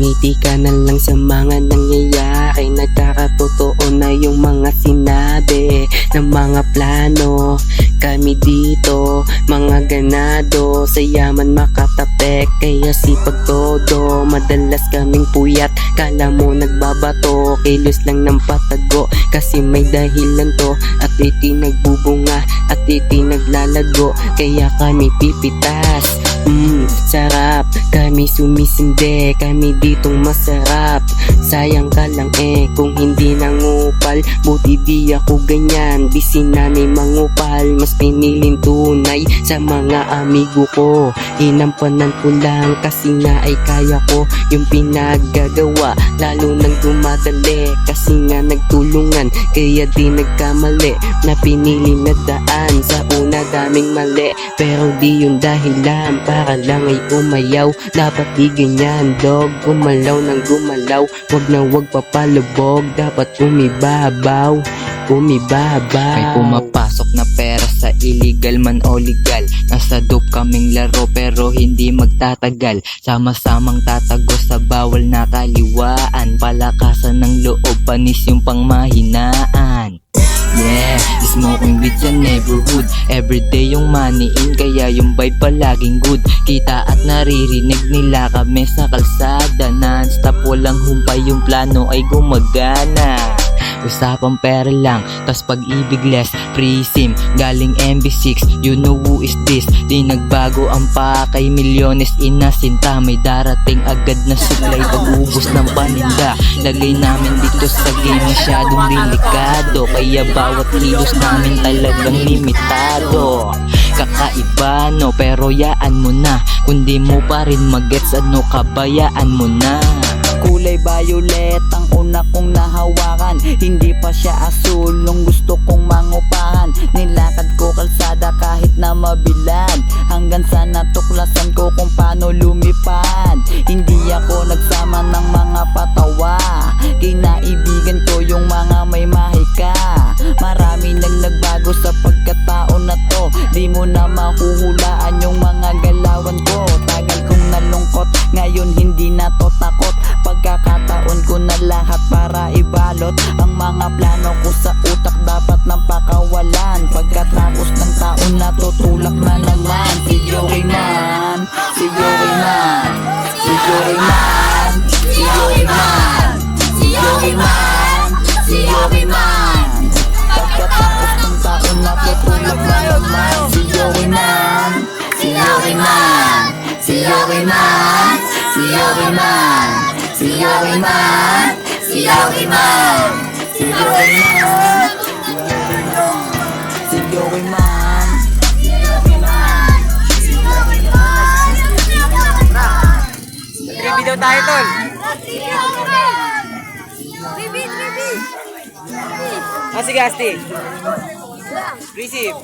Ngumiti ka na lang sa mga nangyayari. Nagkakatotoo na yung mga sinabi ng mga plano. Kami dito, mga ganado, sa yaman makatapek, kaya sipag todo. Madalas kaming puyat, kala mo nagbabato, kilos lang ng patago, kasi may dahilan to. At iti nagbubunga, at iti naglalago, kaya kami pipitas. Sarap, kami sumisinde, kami ditong masarap. Sayang ka lang kung hindi nangupal. Buti di ako ganyan, di sinanay mangupal. Mas piniling tunay sa mga amigo ko. Inampanan ko lang kasi nga ay kaya ko yung pinaggagawa. Lalo nang dumadali kasi nga nagtulungan, kaya di nagkamali na pinili na daan. Sa una daming mali, pero di yung dahilan para lang ay umayaw. Dapat di ganyan dog, gumalaw ng gumalaw, wag na wag papalubog. Dapat umibabaw, umibabaw. May pumapasok na pera sa illegal man o legal. Nasa dope kaming laro pero hindi magtatagal. Sama-samang tatago sa bawal na kaliwaan. Palakasan ng loob, panis yung pangmahinaan. Yeah, smoking weed sa neighborhood. Everyday yung money in, kaya yung vibe palaging good. Kita at naririnig nila kami sa kalsada. Non-stop walang humpay, yung plano ay gumagana. Usapang pera lang, tas pag-ibig less. Free sim, galing MB6, you know who is this. Di nagbago ang pakay, milyones inasinta. May darating agad na supply, pag-ubos ng paninda. Lagay namin dito sa game masyadong delikado, kaya bawat kilos namin talagang limitado. Kakaiba no, pero yaan mo na. Kundi mo pa rin magets, ano kabayaan mo na. Kulay violet ang una kong nahawakan, hindi pa siya asul nung gusto kong mangupahan. Nilakad ko kalsada kahit na mabilad, hanggang sa natuklasan ko kung paano lumipad. Hindi ako nagsama ng mga patawa, kinaibigan ko yung mga may mahika. Marami nang nagbago sa pagkatao na to, di mo na mahuhulaan yung mga galawan ko. Tagal kong nalungkot, ngayon hindi na to takot. Pagkakataon ko na lahat para ibalot ang mga plano ko sa utak, dapat nang pakawalan. Pagkatapos ng taon na tutulak na naman. Si Joey man, si Joey man, si Joey man, si Joey man, si Joey man, si Joey man. Pagkatapos ng taon na tutulak na naman. Si Joey man, si Joey man, si Joey man, si Joey man, si Joey man, si Joey man, si Joey man, si Joey man. Trivia daw tayo, tol. Sige, Asti. Receive.